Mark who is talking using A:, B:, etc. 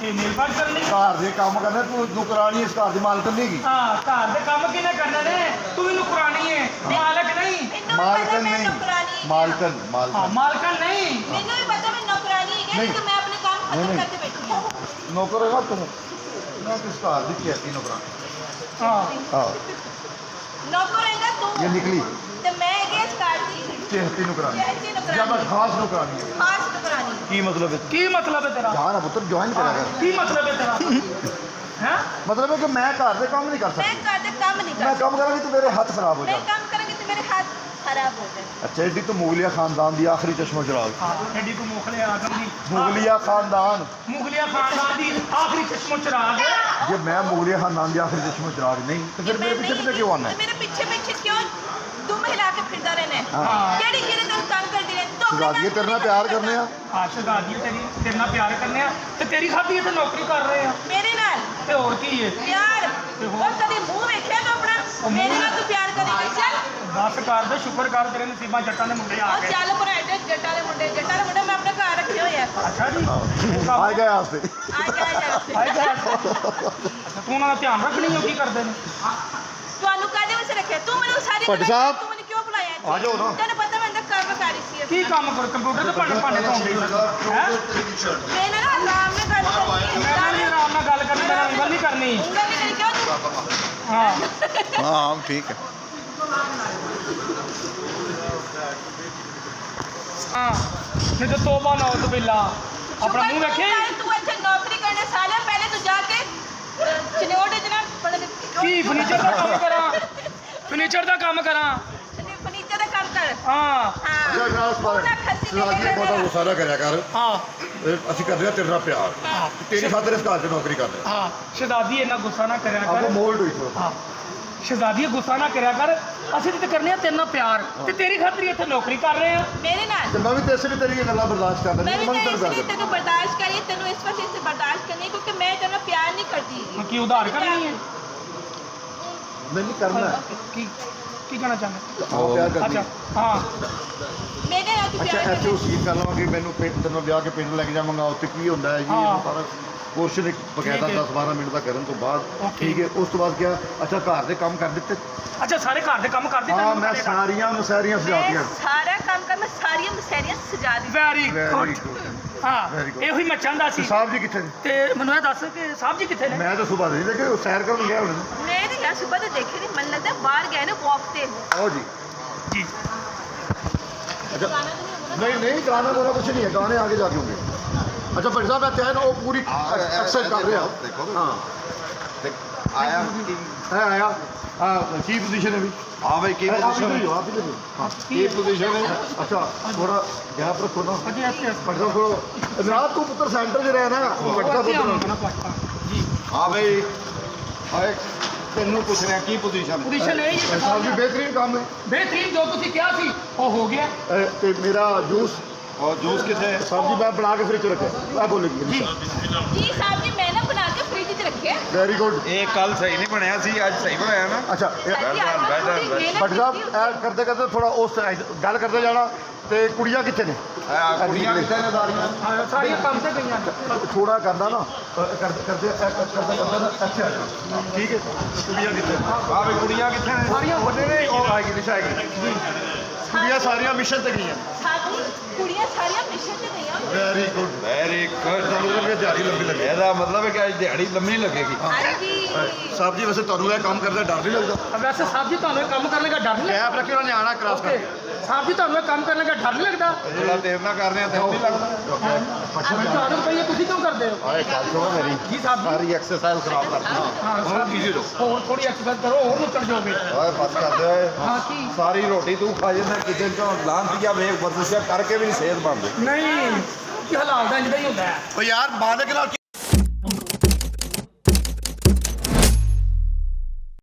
A: ਇਹ ਮੇਲ ਪਾਟ ਕਰਨੀ
B: ਘਰ ਦੇ ਕੰਮ ਕਰਨੇ ਤੂੰ ਨੌਕਰਾਨੀ ਇਸ ਘਰ ਦੀ ਮਾਲਕਨ ਨਹੀਂ ਹੈਗੀ।
A: ਹਾਂ ਘਰ ਦੇ ਕੰਮ ਕਿਹਨੇ ਕਰਨੇ ਨੇ ਤੂੰ ਵੀ ਨੌਕਰਾਨੀ ਹੈ ਮਾਲਕ ਨਹੀਂ
B: ਮਾਲਕਨ ਨਹੀਂ ਮਾਲਕਨ
A: ਹਾਂ
B: ਮਾਲਕਨ
A: ਮਾਲਕਨ ਨਹੀਂ
C: ਮੈਨੂੰ ਵੀ ਪਤਾ ਮੈਂ ਨੌਕਰਾਨੀ ਹੈ
B: ਨਹੀਂ।
C: ਕਿ ਮੈਂ ਆਪਣੇ ਕੰਮ
B: ਨਹੀਂ,
C: ਖਤਮ
B: ਨਹੀਂ।
C: ਕਰਕੇ ਬੈਠੀ ਹਾਂ
B: ਨੌਕਰ ਹੈਗਾ ਤੂੰ ਮੈਂ ਕਿਸ ਘਰ ਦੀ ਚੈਤੀ ਨੌਕਰਾਨੀ
A: ਹਾਂ
B: ਹਾਂ
C: ਨੌਕਰ ਹੈਗਾ
B: ਇਹ
C: ਤੂੰ
B: ਨਿਕਲੀ
C: ਤੇ ਮੈਂ ਹੈਗੀ ਇਸ ਘਰ ਦੀ
B: ਚੈਤੀ ਨੌਕਰਾਨੀ
C: ਚੈਤੀ ਨੌਕਰਾਨੀ।
B: ਜਾਂ ਮੈਂ ਖਾਸ ਨੌਕਰਾਨੀ ਹੈ।
C: ਖਾਸ ਨੌਕਰਾਨੀ
B: ਕੀ ਮਤਲਬ ਹੈ
A: ਕੀ ਮਤਲਬ ਹੈ ਤੇਰਾ
B: ਜਾਨ ਪੁੱਤਰ ਜੁਆਇਨ ਕਰਿਆ ਕਰ
A: ਕੀ ਮਤਲਬ ਹੈ ਤੇਰਾ ਹੈ
B: ਮਤਲਬ ਹੈ ਕਿ ਮੈਂ ਘਰ ਦੇ ਕੰਮ ਨਹੀਂ ਕਰ
C: ਮੈਂ
B: ਸਕਦਾ
C: ਘਰ ਦੇ ਕੰਮ ਨਹੀਂ
B: ਮੈਂ
C: ਕਰ
B: ਕੰਮ ਕਰਾਂਗੀ ਤਾਂ ਮੇਰੇ ਹੱਥ ਖਰਾਬ ਹੋ
C: ਮੈਂ
B: ਜਾਣ
C: ਕੰਮ ਕਰਾਂਗੀ ਤੇ ਮੇਰੇ ਹੱਥ ਖਰਾਬ ਹੋ ਜਾਣ
B: ਅੱਛਾ ਇਹਦੀ ਤਾਂ ਮੁਗਲਿਆ ਖਾਨਦਾਨ ਦੀ ਆਖਰੀ ਚਸ਼ਮਾ ਚਰਾਗ
A: ਹਾਂ ਐਡੀ ਤੂੰ ਮੋਖਲੇ ਆਦਮ ਦੀ
B: ਮੁਗਲਿਆ ਖਾਨਦਾਨ
A: ਮੁਗਲਿਆ ਖਾਨਦਾਨ ਦੀ ਆਖਰੀ ਚਸ਼ਮੋ ਚਰਾਗ
B: ਜੇ ਮੈਂ ਮੁਗਲਿਆ ਖਾਨਦਾਨ ਦੀ ਆਖਰੀ ਚਸ਼ਮਾ ਚਰਾਗ ਨਹੀਂ ਤੇ ਫਿਰ ਮੇਰੇ ਪਿੱਛੇ ਪਿੱਛੇ ਕਿਉਂ ਆਨਾ ਹੈ?
C: ਮੇਰੇ ਪਿੱਛੇ ਕਿਉਂ ਦੁਮ ਹਿਲਾ ਕੇ ਫਿਰਦਾ ਰਹਿਣਾ
B: ਹਾਂ।
C: ਕਿਹੜੀ ਤੈਨੂੰ ਤੰਗ ਕਰਦੀ ਰਹਿ
B: ਸ਼ਹਜ਼ਾਦੀਏ ਤੇਰੇ ਨਾਲ ਪਿਆਰ ਕਰਨੇ ਆ
A: ਸ਼ਹਜ਼ਾਦੀ ਤੇਰੇ ਨਾਲ ਪਿਆਰ ਕਰਨੇ ਆ ਤੇ ਤੇਰੀ ਖਾਦੀ ਇੱਥੇ ਨੌਕਰੀ ਕਰ ਰਹੇ ਆ
C: ਮੇਰੇ ਨਾਲ
A: ਤੇ ਹੋਰ ਕੀ ਹੈ
C: ਪਿਆਰ ਉਹ ਕਦੀ ਮੂੰਹ ਵੇਖਿਆ ਤੂੰ ਆਪਣਾ ਮੇਰੇ ਨਾਲ ਤੂੰ ਪਿਆਰ ਕਰੇਗਾ ਚੱਲ
A: ਬਸ ਕਰ ਦੇ ਸ਼ੁਕਰ ਕਰ ਤੇਰੇ ਨਸੀਬਾਂ ਜੱਟਾਂ ਦੇ ਮੁੰਡੇ ਆ
C: ਉਹ
A: ਗਏ
C: ਚੱਲ ਭਰਾ ਜੱਟਾਂ ਦੇ ਮੁੰਡੇ ਮੈਂ ਆਪਣੇ ਘਰ ਰੱਖੇ ਹੋਏ ਆ
A: ਅੱਛਾ ਜੀ
B: ਆ ਗਏ ਆਸਤੇ
C: ਆ ਜਾ
A: ਆਏ ਜਾ ਅੱਛਾ ਤੂੰ ਉਹਨਾਂ ਦਾ ਧਿਆਨ ਰੱਖਣੀ ਹੋ ਕੀ ਕਰਦੇ ਨੇ
C: ਤੁਹਾਨੂੰ ਕਾਹਦੇ ਵਾਸਤੇ ਰੱਖਿਆ ਤੂੰ ਮੈਨੂੰ ਸਾਰੀ
B: ਭੱਟ
C: ਗੱਲ
B: ਸਾਹਿਬ।
C: ਤੂੰ ਮੈਨੂੰ ਕਿਉਂ ਬੁਲਾਇਆ ਇੱਥੇ?
B: ਆ ਜਾਓ ਨਾ।
C: ਤੈਨੂੰ ਪਤਾ ਮੈਂ ਅੰਦਰ ਕੰਮ ਕਰ ਰਹੀ ਸੀ
A: ਕੀ ਕੰਮ ਕਰ ਕੰਪਿਊਟਰ ਤੇ ਭਾਂਡੇ ਧੋਂਦੇ ਹੈ
C: ਮੈਂ ਨਾ ਆਰਾਮ ਨਾਲ ਗੱਲ ਕਰਨੀ
A: ਮੈਂ ਨਹੀਂ ਆਰਾਮ ਨਾਲ ਗੱਲ ਕਰਨੀ ਮੈਂ ਉਂਗਲ ਨਹੀਂ ਕਰਨੀ
C: ਉਂਗਲ ਨਹੀਂ ਕਰੀ ਕਿਉਂ ਤੂੰ
A: ਹਾਂ
B: ਹਾਂ ਠੀਕ ਹੈ
A: ਹਾਂ ਨਹੀਂ ਤਾਂ ਤੋਬਾ ਨੌਤ ਬਿੱਲਾ ਆਪਣਾ ਮੂੰਹ ਵੇਖੇ
C: ਤੂੰ ਇੱਥੇ ਨੌਕਰੀ ਕਰਨੇ ਸਾਲਿਆ ਪਹਿਲੇ ਤੂੰ ਜਾ ਕੇ ਚਨੋੜੇ ਜਨਾ
A: ਕੀ ਫਰਨੀਚਰ ਦਾ ਕੰਮ ਕਰਾਂ ਫਰਨੀਚਰ ਦਾ ਕੰਮ ਕਰਾਂ
C: ਫਰਨੀਚਰ ਦਾ ਕੰਮ ਕਰ
A: ਹਾਂ
B: ਅੱਛਾ ਗਲਾਸ ਪਾ
C: ਪੂਰਾ ਖੱਸੀ ਲੈ
B: ਸ਼ਹਜ਼ਾਦੀ ਬਹੁਤਾ ਗੁੱਸਾ ਨਾ ਕਰਿਆ ਕਰ
A: ਹਾਂ
B: ਅਸੀਂ ਕਰਦੇ ਆ ਤੇਰੇ ਨਾਲ ਪਿਆਰ
A: ਹਾਂ
B: ਤੇਰੀ ਖਾਤਰ ਇਸ ਘਰ 'ਚ ਨੌਕਰੀ ਕਰਦੇ
A: ਹਾਂ ਸ਼ਹਜ਼ਾਦੀ ਇੰਨਾ ਗੁੱਸਾ ਨਾ ਕਰਿਆ
B: ਆਪਾਂ
A: ਕਰ
B: ਮੋਲਡ ਹੋਈ ਤੋ
A: ਹਾਂ ਸ਼ਹਜ਼ਾਦੀ ਗੁੱਸਾ ਨਾ ਕਰਿਆ ਕਰ ਅਸੀਂ ਤੇ ਕਰਨੇ ਆ ਤੇਰੇ ਨਾਲ ਪਿਆਰ ਤੇ ਤੇਰੀ ਖਾਤਰ ਹੀ ਇੱਥੇ ਨੌਕਰੀ ਕਰ ਰਹੇ ਆ
C: ਮੇਰੇ ਨਾਲ
B: ਤੇ ਮੈਂ ਵੀ ਤੇਰੇ ਤੇਰੀ ਇਹ ਗੱਲਾਂ ਬਰਦਾਸ਼ਤ ਕਰਦਾ
C: ਮੈਂ
B: ਨਹੀਂ
C: ਵੀ
B: ਮਨ
C: ਤਾਂ
B: ਕਰ
C: ਇਸ ਲਈ
B: ਕਰਦਾ
C: ਤੈਨੂੰ ਬਰਦਾਸ਼ਤ ਕਰੀ ਤੈਨੂੰ ਇਸ ਵਕਤ ਇੱਥੇ ਬਰਦਾਸ਼ਤ ਕਰਨੀ ਕਿਉਂਕਿ ਮੈਂ ਤੈਨੂੰ ਪਿਆਰ ਨਹੀਂ ਕਰਦੀ
A: ਕੀ ਉਧਾਰ ਕਰਨੀ ਹੈ
B: ਮੈਂ ਨਹੀਂ ਕਰਨਾ
A: ਕੀ ਕੀ ਕਹਿਣਾ ਚਾਹੁੰਦਾ
B: ਹਾਂ ਪਿਆਰ ਕਰਦੀ
A: ਅੱਛਾ ਹਾਂ
C: ਮੇਰੇ ਨਾਲ ਤੂੰ
B: ਅੱਛਾ
C: ਪਿਆਰ
B: ਇੱਥੇ ਉਹ ਸੀਨ ਕਰ ਲਵਾਂਗੇ ਮੈਨੂੰ ਪਿੰਡ ਤੈਨੂੰ ਵਿਆਹ ਕੇ ਪਿੰਡ ਲੈ ਕੇ ਜਾਵਾਂਗਾ ਉੱਥੇ ਕੀ ਹੁੰਦਾ ਹੈ ਜੀ
A: ਹਾਂ।
B: ਇਹ ਸਾਰਾ ਕੁਐਸਚਨ ਇੱਕ ਬਕਾਇਦਾ
A: ਠੀਕ ਹੈ।
B: 10-12 ਮਿੰਟ ਦਾ ਕਰਨ ਤੋਂ ਬਾਅਦ
A: Okay।
B: ਠੀਕ ਹੈ ਉਸ ਤੋਂ ਬਾਅਦ ਕਿਹਾ ਅੱਛਾ ਘਰ ਦੇ ਕੰਮ ਕਰ ਦਿੱਤੇ
A: ਅੱਛਾ ਸਾਰੇ ਘਰ ਦੇ ਕੰਮ ਕਰਦੇ
B: ਹਾਂ ਮੈਂ ਸਾਰੀਆਂ ਮਸੈਰੀਆਂ ਸਜਾਤੀਆਂ
C: ਮੈਂ ਸਾਰਾ ਕੰਮ ਕਰ ਮੈਂ ਸਾਰੀਆਂ ਮਸੈਰੀਆਂ ਸਜਾ ਦਿੱਤੀ
A: ਵੈਰੀ
B: ਵੈਰੀ
A: ਗੁੱਡ
B: ਗੁੱਡ
A: ਹਾਂ
B: Very good।
A: ਇਹੋ ਹੀ ਮੈਂ ਚਾਹੁੰਦਾ
B: ਤੇ
A: ਸੀ
B: ਸਾਹਿਬ ਜੀ ਕਿੱਥੇ ਨੇ
A: ਤੇ ਮੈਨੂੰ ਇਹ ਦੱਸ ਕਿ ਸਾਹਿਬ ਜੀ ਕਿੱਥੇ ਨੇ
B: ਮੈਂ ਤਾਂ ਸਵੇਰ ਨਹੀਂ ਦੇਖੇ ਉਹ ਸੈਰ ਕਰਨ ਗਿਆ ਹੁਣ
C: ਮੈਂ ਤੇ ਯਾਰ ਸੁਬਹ ਤੇ ਦੇਖੇ ਨਹੀਂ ਮਨ ਲੱਗਦਾ ਬਾਹਰ ਗਏ ਨੇ ਵਾਕ ਤੇ
B: ਆਓ ਜੀ
A: ਜੀ
B: ਅੱਛਾ
C: ਗਾਣਾ ਤਾਂ ਨਹੀਂ ਹੋਣਾ
B: ਨਹੀਂ ਗਾਣਾ ਮੇਰਾ ਕੁਝ ਨਹੀਂ ਹੈ ਗਾਣੇ ਆਗੇ ਜਾ ਕੇ ਹੋंगे अच्छा भाई साहब मैं तैन वो पूरी एक्सरसाइज कर रहे हो
D: देखो
B: हाँ
D: आया
B: है आया हाँ की पोजीशन है अभी
D: हाँ भाई की
B: आप
D: पोजीशन
B: इधर ही
D: है
B: हो आप इधर ही हो हाँ
D: की पोजीशन है
B: अच्छा थोड़ा गैप रखो ना
A: ਹਾਂਜੀ ਇੱਥੇ
B: पटना थोड़ा रात तू पुत्र सेंटर च रहना पटना पुत्र
A: ਜੀ
D: हाँ भाई आए तेनू पूछ रहे हैं की पोजीशन
A: ਪੋਜੀਸ਼ਨ ਇਹ ਹੀ
B: साहब जी बेहतरीन काम है
A: ਬਿਹਤਰੀਨ ਜੋ ਤੁਸੀਂ ਕਿਹਾ ਸੀ ਉਹ ਹੋ ਗਿਆ
B: ते मेरा जूस
D: और जूस कितने
B: साहब जी मैं बना के फ्रिज च रखे मैं बोलेगी
A: ਜੀ
C: ਜੀ ਸਾਹਿਬ ਜੀ ਮੈਂ ਨਾ ਬਣਾ ਕੇ ਫ੍ਰਿਜ 'ਚ ਰੱਖਿਆ
B: वेरी गुड
D: ये कल सही नहीं बनया सी आज सही बनाया ना
B: अच्छा भट्ट ਸਾਹਿਬ ਇਹ ਕਰਦੇ ਕਰਦੇ ਥੋੜਾ ਉਸ ਗੱਲ ਕਰਦੇ ਜਾਣਾ ਤੇ ਕੁੜੀਆਂ ਕਿੱਥੇ ਨੇ
D: कुड़ियां कितने ने सारियां
A: ਹਾਂ, ਸਾਰੀਆਂ ਕੰਮ ਤੇ ਗਈਆਂ
B: ਥੋੜਾ ਕਰਦਾ ਨਾ ਕਰਦੇ ਕਰਦਾ ਨਾ ਅੱਛਾ ਠੀਕ ਹੈ ਕੁੜੀਆਂ ਕਿੱਥੇ
D: हाँ भाई कुड़ियां कितने ने
B: ਸਾਰੀਆਂ ਵੱਡੇ ਨੇ ਉਹ ਆਏਗੀ ਨਿਸ਼ਾ ਆਏਗੀ ਕੁੜੀਆਂ ਸਾਰੀਆਂ ਮਿਸ਼ਨ ਤੇ ਗਈਆਂ
C: ਸਾਡੀ ਕੁੜੀਆਂ ਸਾਰੀਆਂ ਮਿਸ਼ਨ ਤੇ ਗਈਆਂ
B: ਵੈਰੀ ਗੁੱਡ
D: वेरी गुड
B: ਤੁਹਾਨੂੰ ਵੀ ਦਿਹਾੜੀ ਲੰਬੀ ਲੱਗੇ
D: ਇਹਦਾ ਮਤਲਬ ਹੈ ਕਿ ਅੱਜ ਦਿਹਾੜੀ ਲੰਮੀ ਲੱਗੇਗੀ
C: ਹਾਂਜੀ
B: ਸਾਹਿਬ ਜੀ ਵੈਸੇ ਤੁਹਾਨੂੰ ਇਹ ਕੰਮ ਕਰਦੇ ਡਰ ਨਹੀਂ ਲੱਗਦਾ
A: ਵੈਸੇ ਸਾਹਿਬ ਜੀ ਤੁਹਾਨੂੰ ਇਹ ਕੰਮ ਕਰਨ ਦਾ ਡਰ ਨਹੀਂ
B: ਕੈਪ ਰੱਖੀ ਉਹਨਾਂ ਨੇ ਆਣਾ ਕ੍ਰਾਸ
A: ਓਕੇ
B: ਕਰਕੇ
A: ਸਾਹਿਬ ਜੀ ਤੁਹਾਨੂੰ ਇਹ ਕੰਮ ਕਰਨ ਦਾ ਡਰ ਨਹੀਂ ਲੱਗਦਾ
D: ਜਿਹੜਾ ਤੇਰੇ ਨਾਲ ਕਰ ਰਹੇ ਆ ਤੈਨੂੰ ਨਹੀਂ ਲੱਗਦਾ
A: ਮੈਨੂੰ ਤਾਂ ਆਦਤ ਪਈ ਹੈ ਤੁਸੀਂ ਕਿਉਂ ਕਰਦੇ ਹੋ
B: ਆਏ ਗੱਲ ਸੁਣੋ ਮੇਰੀ
A: ਜੀ ਸਾਹਿਬ ਜੀ
B: ਸਾਰੀ ਐਕਸਰਸਾਈਜ਼ ਖਰਾਬ ਕਰਦੀ
A: ਹਾਂ ਸਾਹਿਬ ਜੀ ਹੋਰ ਥੋੜੀ ਐਕਸਰਸਾਈਜ਼ ਕਰੋ ਹੋਰ ਨੁੱਚੜ ਜਾਓਗੇ
D: ਓਏ ਬਸ ਕਰਦੇ ਓਏ
A: ਹਾਂ ਕੀ
D: ਸਾਰੀ ਰੋਟੀ ਤੂੰ ਖਾ ਜਾਂਦਾ ਕਿਚਨ ਚੋਂ ਲਾਂਤੀਆ ਵੇਖ ਵਰਜ਼ਿਸ਼ਾਂ ਕਰਕੇ ਵੀ ਨਹੀਂ ਸਿਹਤ ਬਣਦੀ
A: ਨਹੀਂ ਕੀ ਹਾਲਾਤ ਦਾ ਇੰਜ ਦਾ ਹੀ ਹੁੰਦਾ ਹੈ
B: ਉਹ ਯਾਰ ਮਾਲਕ ਨਾਲ